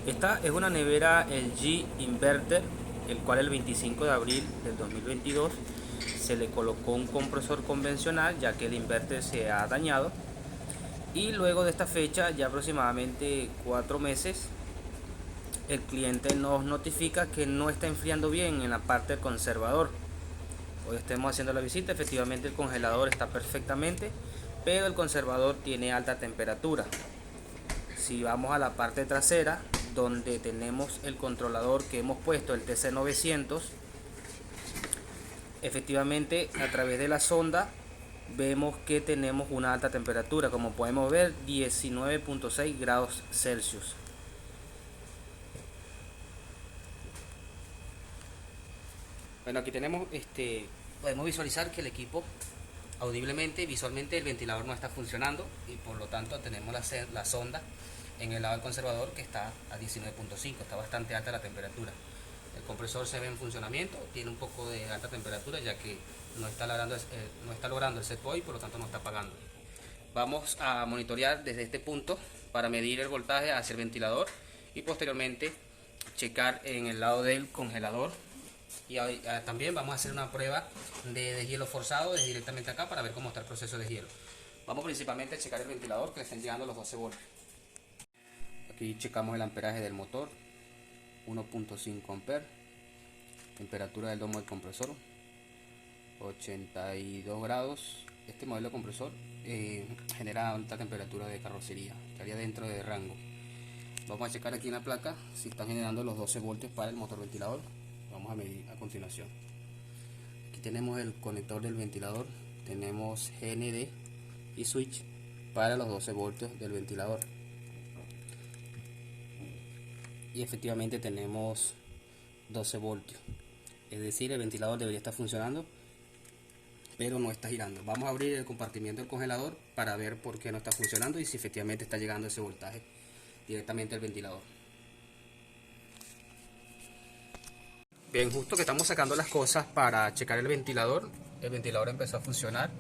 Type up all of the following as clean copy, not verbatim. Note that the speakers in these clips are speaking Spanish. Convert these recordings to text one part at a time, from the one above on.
Esta es una nevera LG Inverter, el cual el 25 de abril del 2022 se le colocó un compresor convencional, ya que el inverter se ha dañado, y luego de esta fecha, ya aproximadamente 4 meses, el cliente nos notifica que no está enfriando bien en la parte del conservador. Hoy estemos haciendo la visita, efectivamente el congelador está perfectamente, pero el conservador tiene alta temperatura. Si vamos a la parte trasera, donde tenemos el controlador que hemos puesto, el TC900, efectivamente a través de la sonda vemos que tenemos una alta temperatura, como podemos ver, 19.6 grados Celsius. Bueno, aquí tenemos podemos visualizar que el equipo audiblemente y visualmente el ventilador no está funcionando, y por lo tanto tenemos la sonda en el lado del conservador que está a 19.5, está bastante alta la temperatura. El compresor se ve en funcionamiento, tiene un poco de alta temperatura, ya que no está logrando el set point, por lo tanto no está apagando. Vamos a monitorear desde este punto para medir el voltaje hacia el ventilador y posteriormente checar en el lado del congelador. Y también vamos a hacer una prueba de deshielo forzado desde directamente acá para ver cómo está el proceso de deshielo. Vamos principalmente a checar el ventilador, que le estén llegando los 12 voltios. Aquí checamos el amperaje del motor, 1.5 amperes, temperatura del domo del compresor, 82 grados. Este modelo de compresor genera alta temperatura de carrocería, estaría dentro de rango. Vamos a checar aquí en la placa si están generando los 12 voltios para el motor ventilador. Vamos a medir a continuación. Aquí tenemos el conector del ventilador, tenemos GND y switch para los 12 voltios del ventilador, y efectivamente tenemos 12 voltios, es decir, el ventilador debería estar funcionando, pero no está girando. Vamos a abrir el compartimiento del congelador para ver por qué no está funcionando y si efectivamente está llegando ese voltaje directamente al ventilador. Bien, justo que estamos sacando las cosas para checar el ventilador empezó a funcionar.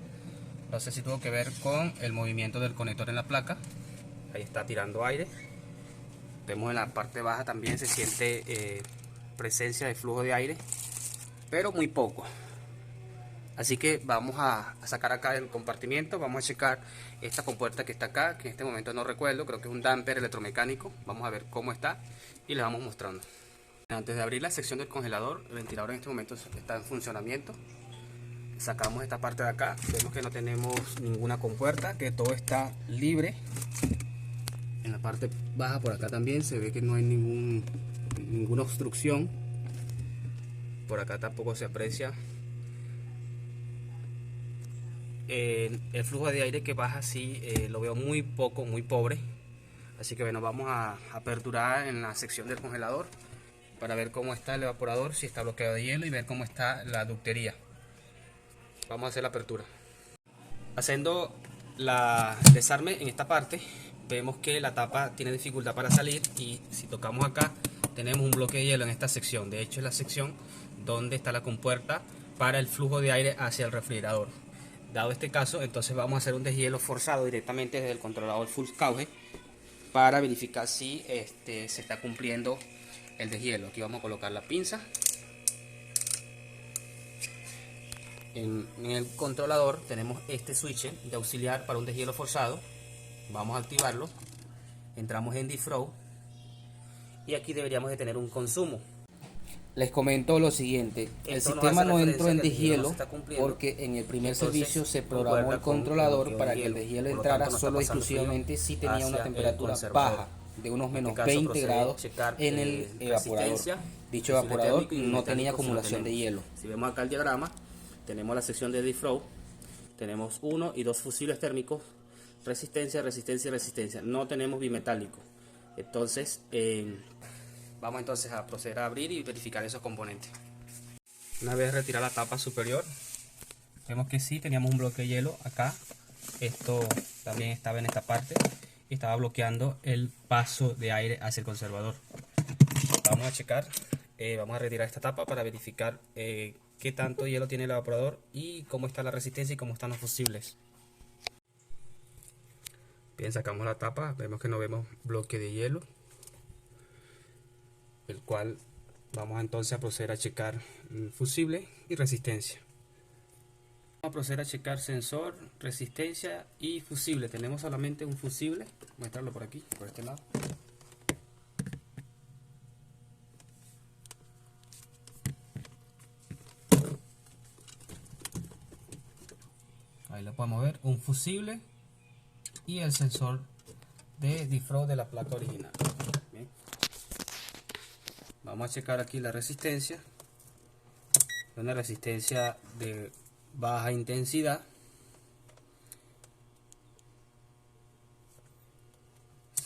No sé si tuvo que ver con el movimiento del conector en la placa. Ahí está tirando aire. Vemos en la parte baja también se siente presencia de flujo de aire, pero muy poco. Así que vamos a sacar acá el compartimiento, vamos a checar esta compuerta que está acá, que en este momento no recuerdo, creo que es un damper electromecánico. Vamos a ver cómo está y les vamos mostrando. Antes de abrir la sección del congelador, el ventilador en este momento está en funcionamiento. Sacamos esta parte de acá, vemos que no tenemos ninguna compuerta, que todo está libre. En la parte baja por acá también se ve que no hay ninguna obstrucción. Por acá tampoco se aprecia. El flujo de aire que baja sí lo veo muy poco, muy pobre. Así que bueno, vamos a aperturar en la sección del congelador para ver cómo está el evaporador, si está bloqueado de hielo, y ver cómo está la ductería. Vamos a hacer la apertura. Haciendo el desarme en esta parte, vemos que la tapa tiene dificultad para salir, y si tocamos acá tenemos un bloque de hielo en esta sección. De hecho es la sección donde está la compuerta para el flujo de aire hacia el refrigerador. Dado este caso, entonces vamos a hacer un deshielo forzado directamente desde el controlador full cauge para verificar si se está cumpliendo el deshielo. Aquí vamos a colocar la pinza. En el controlador tenemos este switch de auxiliar para un deshielo forzado. Vamos a activarlo. Entramos en defrost y aquí deberíamos de tener un consumo. Les comento lo siguiente: el sistema no entró en deshielo porque en el primer servicio se programó el controlador para que el deshielo entrara solo exclusivamente si tenía una temperatura baja de unos menos 20 grados en el evaporador. Dicho evaporador no tenía acumulación de hielo. Si vemos acá el diagrama, tenemos la sección de defrost, tenemos 1 y 2 fusibles térmicos, resistencia, resistencia, resistencia. No tenemos bimetálico. Entonces vamos entonces a proceder a abrir y verificar esos componentes. Una vez retirada la tapa superior, vemos que sí teníamos un bloque de hielo acá. Esto también estaba en esta parte y estaba bloqueando el paso de aire hacia el conservador. Vamos a checar, vamos a retirar esta tapa para verificar qué tanto hielo tiene el evaporador y cómo está la resistencia y cómo están los fusibles. Bien, sacamos la tapa, vemos que no vemos bloque de hielo. el cual vamos entonces a proceder a checar fusible y resistencia. Vamos a proceder a checar sensor, resistencia y fusible. Tenemos solamente un fusible. Voy a mostrarlo por aquí, por este lado. Ahí lo podemos ver, un fusible y el sensor de defrost de la placa original. Bien. Vamos a checar aquí la resistencia. Una resistencia de baja intensidad,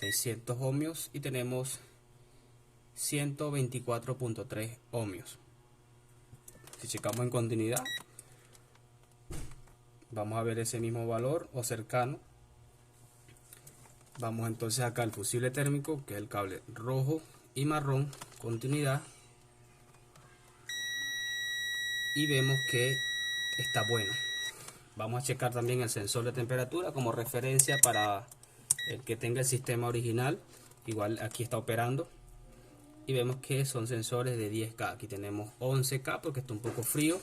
600 ohmios, y tenemos 124.3 ohmios. Si checamos en continuidad, vamos a ver ese mismo valor o cercano. Vamos entonces acá al fusible térmico, que es el cable rojo y marrón, continuidad, y vemos que está bueno. Vamos a checar también el sensor de temperatura como referencia para el que tenga el sistema original. Igual aquí está operando y vemos que son sensores de 10K. Aquí tenemos 11K porque está un poco frío.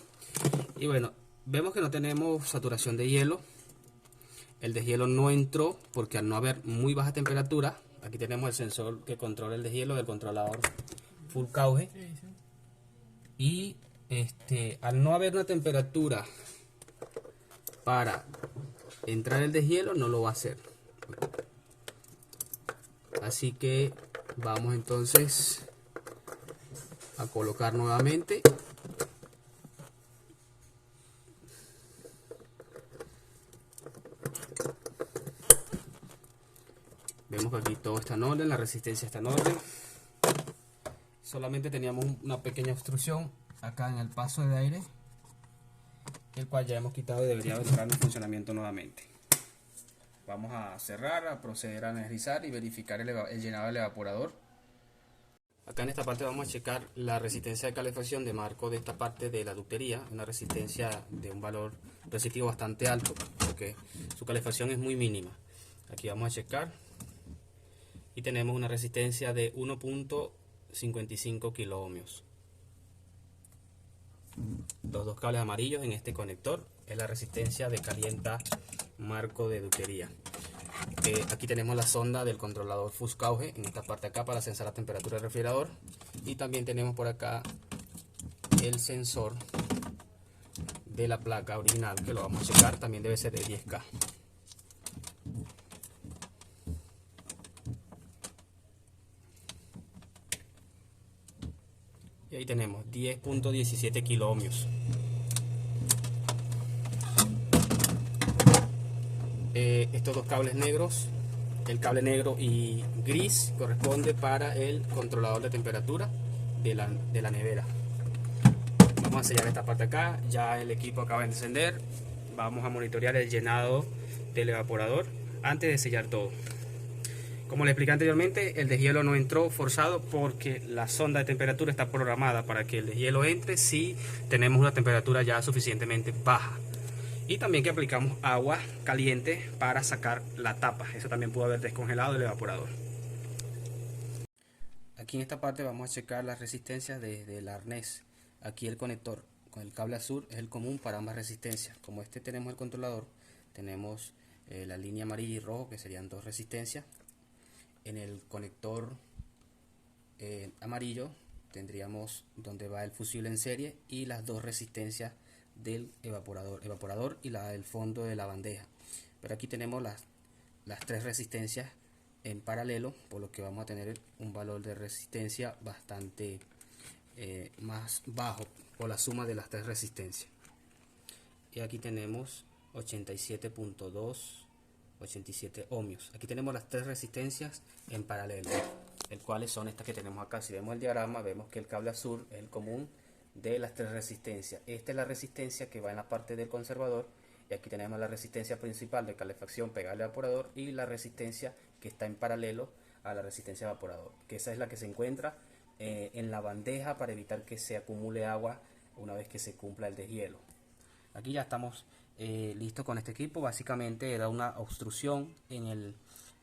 Y bueno, vemos que no tenemos saturación de hielo. El deshielo no entró porque al no haber muy baja temperatura, aquí tenemos el sensor que controla el deshielo del controlador full cauge. Y al no haber una temperatura para entrar el deshielo, no lo va a hacer. Así que vamos entonces a colocar nuevamente. Vemos que aquí todo está en orden, la resistencia está en orden. Solamente teníamos una pequeña obstrucción acá en el paso de aire, el cual ya hemos quitado y debería entrar en funcionamiento nuevamente. Vamos a cerrar, a proceder a energizar y verificar el llenado del evaporador. Acá en esta parte vamos a checar la resistencia de calefacción de marco de esta parte de la ductería, una resistencia de un valor resistitivo bastante alto, porque su calefacción es muy mínima. Aquí vamos a checar y tenemos una resistencia de 1.55 kilo ohmios. Los dos cables amarillos en este conector es la resistencia de calienta marco de ductería. Aquí tenemos la sonda del controlador full cauge en esta parte acá para censar la temperatura del refrigerador, y también tenemos por acá el sensor de la placa original, que lo vamos a checar, también debe ser de 10K. Y ahí tenemos 10.17 kilo ohmios. Estos dos cables negros, el cable negro y gris, corresponde para el controlador de temperatura de la nevera. Vamos a sellar esta parte acá. Ya el equipo acaba de encender. Vamos a monitorear el llenado del evaporador antes de sellar todo. Como les expliqué anteriormente, el deshielo no entró forzado porque la sonda de temperatura está programada para que el deshielo entre si tenemos una temperatura ya suficientemente baja. Y también que aplicamos agua caliente para sacar la tapa. Eso también pudo haber descongelado el evaporador. Aquí en esta parte vamos a checar las resistencias desde el arnés. Aquí el conector con el cable azul es el común para ambas resistencias. Como tenemos el controlador, tenemos la línea amarilla y rojo, que serían dos resistencias. En el conector amarillo tendríamos donde va el fusible en serie y las dos resistencias del evaporador y la del fondo de la bandeja. Pero aquí tenemos las tres resistencias en paralelo, por lo que vamos a tener un valor de resistencia bastante más bajo por la suma de las tres resistencias. Y aquí tenemos 87.287 ohmios. Aquí tenemos las tres resistencias en paralelo, el cuales son estas que tenemos acá. Si vemos el diagrama, vemos que el cable azul es el común de las tres resistencias. Esta es la resistencia que va en la parte del conservador, y aquí tenemos la resistencia principal de calefacción pegada al evaporador y la resistencia que está en paralelo a la resistencia de evaporador, que esa es la que se encuentra en la bandeja para evitar que se acumule agua una vez que se cumpla el deshielo. Aquí ya estamos listos con este equipo. Básicamente era una obstrucción en el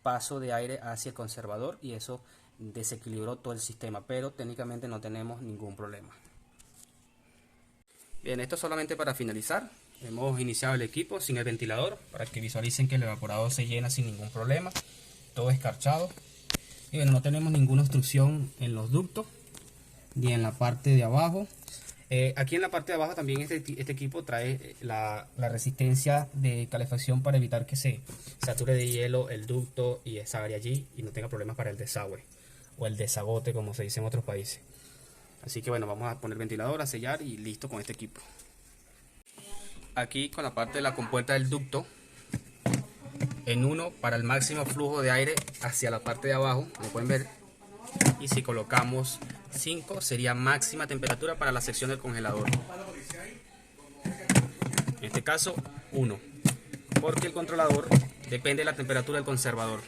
paso de aire hacia el conservador, y eso desequilibró todo el sistema, pero técnicamente no tenemos ningún problema. Bien, esto solamente para finalizar. Hemos iniciado el equipo sin el ventilador para que visualicen que el evaporador se llena sin ningún problema, todo escarchado. Y bueno, no tenemos ninguna obstrucción en los ductos ni en la parte de abajo. Aquí en la parte de abajo también este equipo trae la resistencia de calefacción para evitar que se sature de hielo el ducto y esa área allí y no tenga problemas para el desagüe o el desagote, como se dice en otros países. Así que bueno, vamos a poner ventilador, a sellar y listo con este equipo. Aquí con la parte de la compuerta del ducto en 1 para el máximo flujo de aire hacia la parte de abajo, como pueden ver, y si colocamos 5 sería máxima temperatura para la sección del congelador. En este caso 1, porque el controlador depende de la temperatura del conservador.